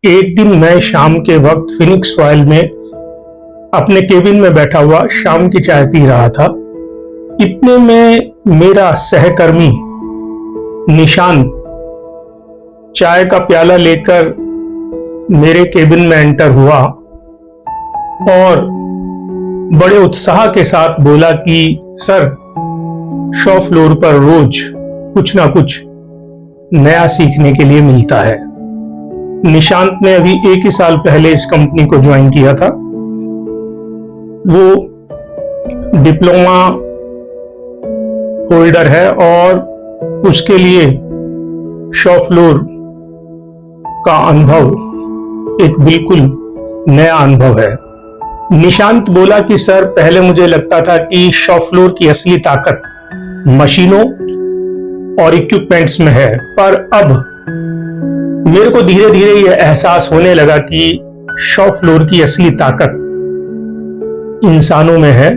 एक दिन मैं शाम के वक्त फिनिक्स ऑयल में अपने केबिन में बैठा हुआ शाम की चाय पी रहा था। इतने में मेरा सहकर्मी निशांत चाय का प्याला लेकर मेरे केबिन में एंटर हुआ और बड़े उत्साह के साथ बोला कि सर, शॉप फ्लोर पर रोज कुछ ना कुछ नया सीखने के लिए मिलता है। निशांत ने अभी 1 ही साल पहले इस कंपनी को ज्वाइन किया था। वो डिप्लोमा होल्डर है और उसके लिए शॉप फ्लोर का अनुभव एक बिल्कुल नया अनुभव है। निशांत बोला कि सर, पहले मुझे लगता था कि शॉप फ्लोर की असली ताकत मशीनों और इक्विपमेंट्स में है, पर अब मेरे को धीरे धीरे यह एहसास होने लगा कि शॉप फ्लोर की असली ताकत इंसानों में है,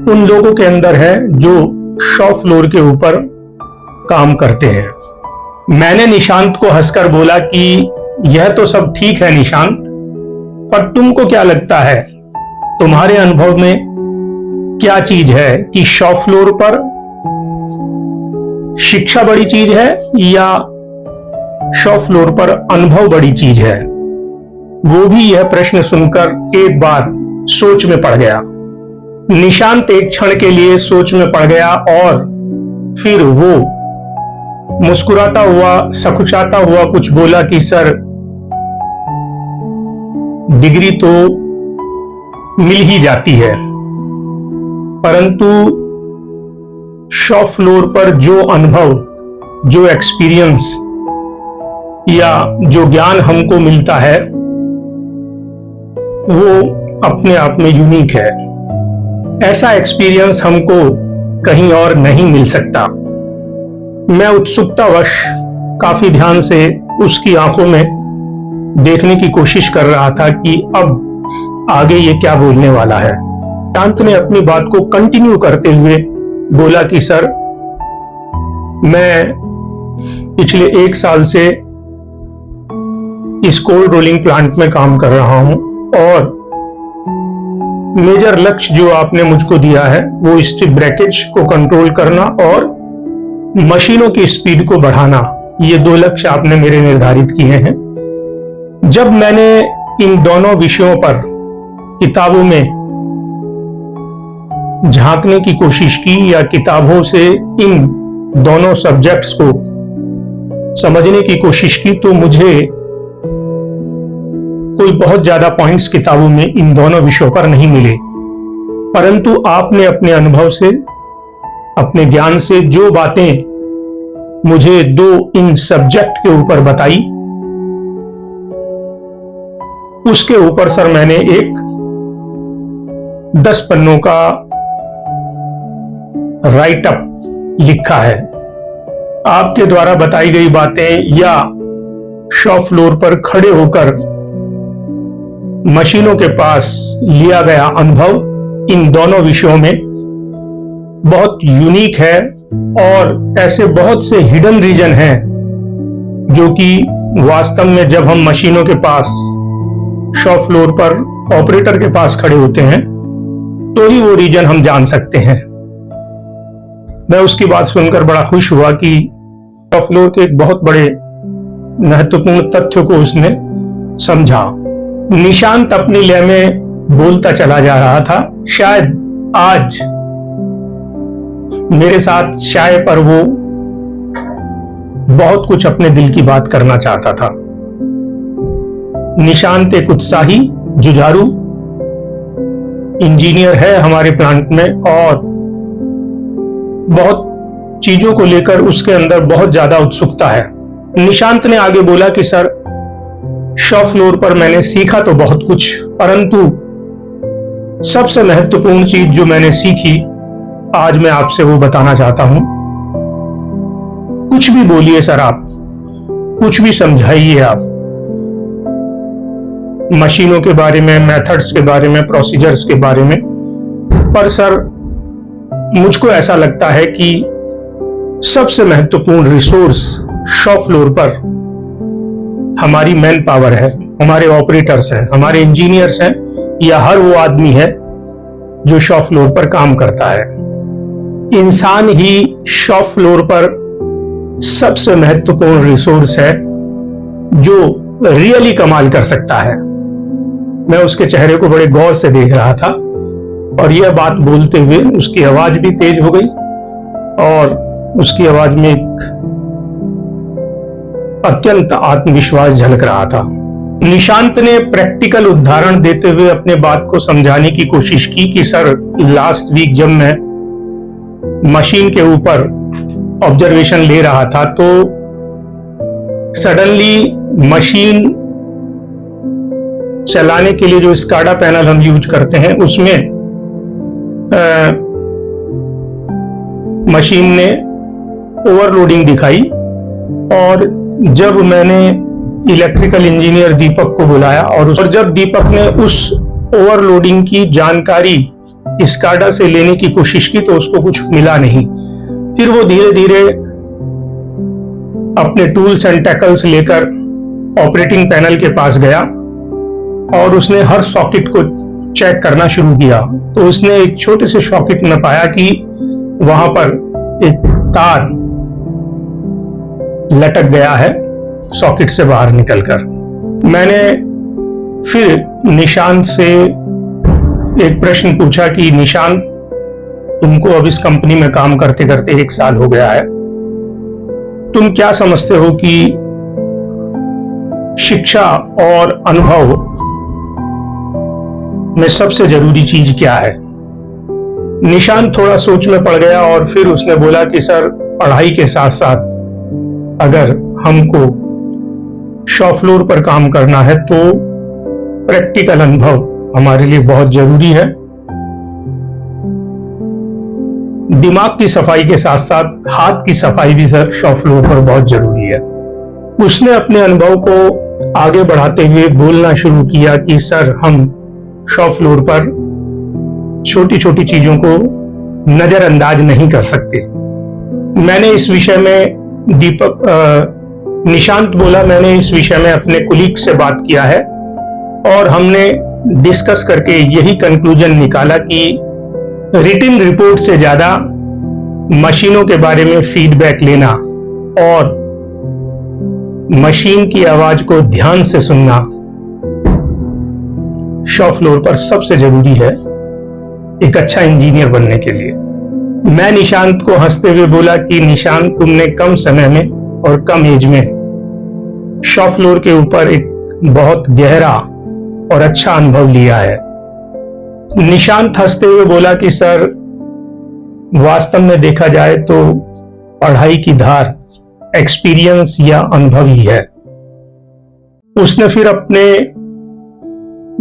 उन लोगों के अंदर है जो शॉप फ्लोर के ऊपर काम करते हैं। मैंने निशांत को हंसकर बोला कि यह तो सब ठीक है निशांत, पर तुमको क्या लगता है, तुम्हारे अनुभव में क्या चीज है कि शॉप फ्लोर पर शिक्षा बड़ी चीज है या शॉप फ्लोर पर अनुभव बड़ी चीज है? वो भी यह प्रश्न सुनकर एक बार सोच में पड़ गया। निशांत एक क्षण के लिए सोच में पड़ गया और फिर वो मुस्कुराता हुआ, सकुचाता हुआ कुछ बोला कि सर, डिग्री तो मिल ही जाती है, परंतु शॉप फ्लोर पर जो अनुभव, जो एक्सपीरियंस या जो ज्ञान हमको मिलता है वो अपने आप में यूनिक है। ऐसा एक्सपीरियंस हमको कहीं और नहीं मिल सकता। मैं उत्सुकतावश काफी ध्यान से उसकी आंखों में देखने की कोशिश कर रहा था कि अब आगे ये क्या बोलने वाला है। शांत ने अपनी बात को कंटिन्यू करते हुए बोला कि सर, मैं पिछले 1 साल से इस कोल्ड रोलिंग प्लांट में काम कर रहा हूं और मेजर लक्ष्य जो आपने मुझको दिया है वो स्टिफ ब्रेकेज को कंट्रोल करना और मशीनों की स्पीड को बढ़ाना, ये 2 लक्ष्य आपने मेरे निर्धारित किए हैं। जब मैंने इन दोनों विषयों पर किताबों में झांकने की कोशिश की या किताबों से इन दोनों सब्जेक्ट्स को समझने की कोशिश की, तो मुझे कोई बहुत ज्यादा पॉइंट्स किताबों में इन दोनों विषयों पर नहीं मिले। परंतु आपने अपने अनुभव से, अपने ज्ञान से जो बातें मुझे 2 इन सब्जेक्ट के ऊपर बताई, उसके ऊपर सर मैंने एक 10 पन्नों का राइट अप लिखा है। आपके द्वारा बताई गई बातें या शॉप फ्लोर पर खड़े होकर मशीनों के पास लिया गया अनुभव इन दोनों विषयों में बहुत यूनिक है और ऐसे बहुत से हिडन रीजन हैं जो कि वास्तव में जब हम मशीनों के पास, शॉप फ्लोर पर ऑपरेटर के पास खड़े होते हैं तो ही वो रीजन हम जान सकते हैं। मैं उसकी बात सुनकर बड़ा खुश हुआ कि शॉप फ्लोर के एक बहुत बड़े महत्वपूर्ण तथ्य को उसने समझा। निशांत अपनी लय में बोलता चला जा रहा था। शायद आज मेरे साथ चाय पर वो बहुत कुछ अपने दिल की बात करना चाहता था। निशांत एक उत्साही, जुझारू इंजीनियर है हमारे प्लांट में और बहुत चीजों को लेकर उसके अंदर बहुत ज्यादा उत्सुकता है। निशांत ने आगे बोला कि सर, शॉप फ्लोर पर मैंने सीखा तो बहुत कुछ, परंतु सबसे महत्वपूर्ण चीज जो मैंने सीखी आज मैं आपसे वो बताना चाहता हूं। कुछ भी बोलिए सर, आप कुछ भी समझाइए, आप मशीनों के बारे में, मेथड्स के बारे में, प्रोसीजर्स के बारे में, पर सर मुझको ऐसा लगता है कि सबसे महत्वपूर्ण रिसोर्स शॉप फ्लोर पर हमारी मैन पावर है, हमारे ऑपरेटर्स हैं, हमारे इंजीनियर्स हैं, या हर वो आदमी है जो शॉप फ्लोर पर काम करता है। इंसान ही शॉप फ्लोर पर सबसे महत्वपूर्ण रिसोर्स है जो रियली कमाल कर सकता है। मैं उसके चेहरे को बड़े गौर से देख रहा था और यह बात बोलते हुए उसकी आवाज भी तेज हो गई और उसकी आवाज में एक अत्यंत आत्मविश्वास झलक रहा था। निशांत ने प्रैक्टिकल उदाहरण देते हुए अपने बात को समझाने की कोशिश की कि सर, लास्ट वीक जब मैं मशीन के ऊपर ऑब्जर्वेशन ले रहा था तो सडनली मशीन चलाने के लिए जो स्काडा पैनल हम यूज करते हैं उसमें मशीन ने ओवरलोडिंग दिखाई, और जब मैंने इलेक्ट्रिकल इंजीनियर दीपक को बुलाया और जब दीपक ने उस ओवरलोडिंग की जानकारी स्काडा से लेने की कोशिश की तो उसको कुछ मिला नहीं। फिर वो धीरे धीरे अपने टूल्स एंड टैकल्स लेकर ऑपरेटिंग पैनल के पास गया और उसने हर सॉकेट को चेक करना शुरू किया। तो उसने एक छोटे से सॉकेट में पाया कि वहां पर एक तार लटक गया है सॉकेट से बाहर निकलकर। मैंने फिर निशांत से एक प्रश्न पूछा कि निशांत, तुमको अब इस कंपनी में काम करते करते 1 साल हो गया है, तुम क्या समझते हो कि शिक्षा और अनुभव में सबसे जरूरी चीज क्या है? निशांत थोड़ा सोच में पड़ गया और फिर उसने बोला कि सर, पढ़ाई के साथ साथ अगर हमको शॉप फ्लोर पर काम करना है तो प्रैक्टिकल अनुभव हमारे लिए बहुत जरूरी है। दिमाग की सफाई के साथ साथ हाथ की सफाई भी सर शॉप फ्लोर पर बहुत जरूरी है। उसने अपने अनुभव को आगे बढ़ाते हुए बोलना शुरू किया कि सर, हम शॉप फ्लोर पर छोटी छोटी चीजों को नजरअंदाज नहीं कर सकते। मैंने इस विषय में निशांत बोला, मैंने इस विषय में अपने कुलीग से बात किया है और हमने डिस्कस करके यही कंक्लूजन निकाला कि रिटन रिपोर्ट से ज्यादा मशीनों के बारे में फीडबैक लेना और मशीन की आवाज को ध्यान से सुनना शॉप फ्लोर पर सबसे जरूरी है एक अच्छा इंजीनियर बनने के लिए। मैं निशांत को हंसते हुए बोला कि निशांत, तुमने कम समय में और कम एज में शॉप फ्लोर के ऊपर एक बहुत गहरा और अच्छा अनुभव लिया है। निशांत हंसते हुए बोला कि सर, वास्तव में देखा जाए तो पढ़ाई की धार एक्सपीरियंस या अनुभव ही है। उसने फिर अपने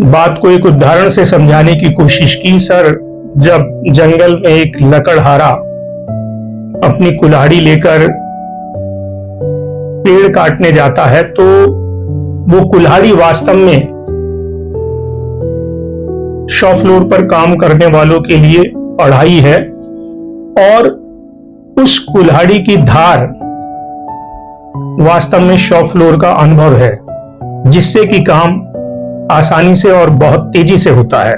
बात को एक उदाहरण से समझाने की कोशिश की। सर, जब जंगल में एक लकड़हारा अपनी कुल्हाड़ी लेकर पेड़ काटने जाता है तो वो कुल्हाड़ी वास्तव में शॉप फ्लोर पर काम करने वालों के लिए पढ़ाई है और उस कुल्हाड़ी की धार वास्तव में शॉप फ्लोर का अनुभव है, जिससे कि काम आसानी से और बहुत तेजी से होता है।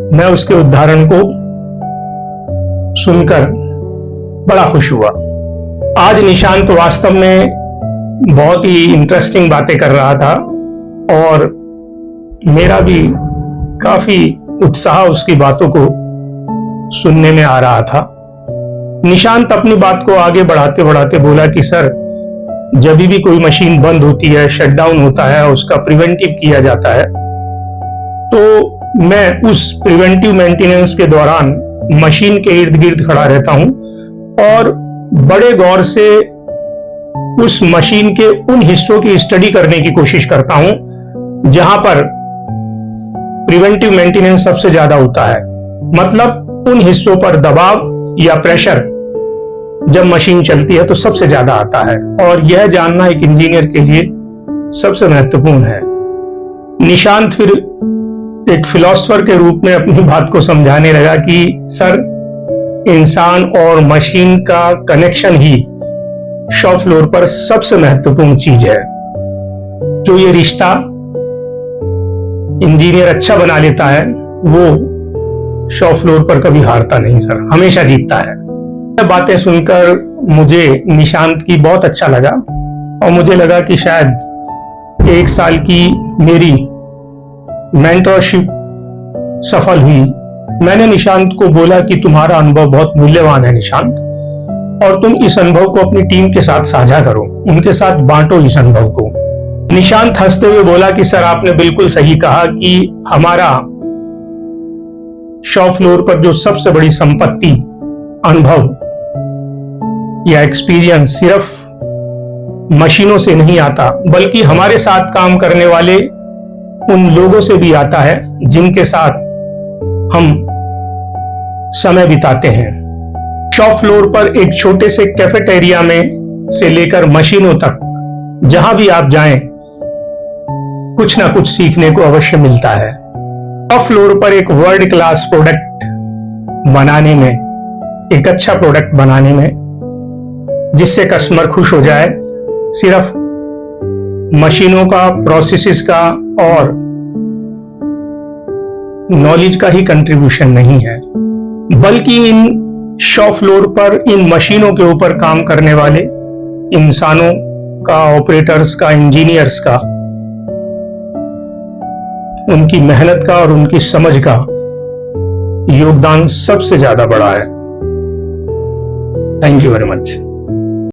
मैं उसके उदाहरण को सुनकर बड़ा खुश हुआ। आज निशांत वास्तव में बहुत ही इंटरेस्टिंग बातें कर रहा था और मेरा भी काफी उत्साह उसकी बातों को सुनने में आ रहा था। निशांत अपनी बात को आगे बढ़ाते बढ़ाते बोला कि सर, जब भी कोई मशीन बंद होती है, शटडाउन होता है, उसका प्रिवेंटिव किया जाता है, तो मैं उस प्रिवेंटिव मेंटेनेंस के दौरान मशीन के इर्द गिर्द खड़ा रहता हूं और बड़े गौर से उस मशीन के उन हिस्सों की स्टडी करने की कोशिश करता हूं जहां पर प्रिवेंटिव मेंटेनेंस सबसे ज्यादा होता है। मतलब उन हिस्सों पर दबाव या प्रेशर जब मशीन चलती है तो सबसे ज्यादा आता है, और यह जानना एक इंजीनियर के लिए सबसे महत्वपूर्ण है। निशांत फिर एक फिलोसोफर के रूप में अपनी बात को समझाने लगा कि सर, इंसान और मशीन का कनेक्शन ही शॉप फ्लोर पर सबसे महत्वपूर्ण चीज है। जो ये रिश्ता इंजीनियर अच्छा बना लेता है वो शॉप फ्लोर पर कभी हारता नहीं सर, हमेशा जीतता है। बातें सुनकर मुझे निशांत की बहुत अच्छा लगा और मुझे लगा कि शायद 1 साल की मेरी मेंटरशिप सफल हुई। मैंने निशांत को बोला कि तुम्हारा अनुभव बहुत मूल्यवान है निशांत, और तुम इस अनुभव को अपनी टीम के साथ साझा करो, उनके साथ बांटो इस अनुभव को। निशांत हंसते हुए बोला कि सर आपने बिल्कुल सही कहा कि हमारा शॉप फ्लोर पर जो सबसे बड़ी संपत्ति, अनुभव या एक्सपीरियंस सिर्फ मशीनों से नहीं आता, बल्कि हमारे साथ काम करने वाले उन लोगों से भी आता है जिनके साथ हम समय बिताते हैं। शॉप फ्लोर पर एक छोटे से कैफेटेरिया में से लेकर मशीनों तक जहां भी आप जाएं, कुछ ना कुछ सीखने को अवश्य मिलता है। शॉप फ्लोर पर एक वर्ल्ड क्लास प्रोडक्ट बनाने में, एक अच्छा प्रोडक्ट बनाने में जिससे कस्टमर खुश हो जाए, सिर्फ मशीनों का, प्रोसेसेस का और नॉलेज का ही कंट्रीब्यूशन नहीं है, बल्कि इन शॉप फ्लोर पर इन मशीनों के ऊपर काम करने वाले इंसानों का, ऑपरेटर्स का, इंजीनियर्स का, उनकी मेहनत का और उनकी समझ का योगदान सबसे ज्यादा बड़ा है। Thank you very much.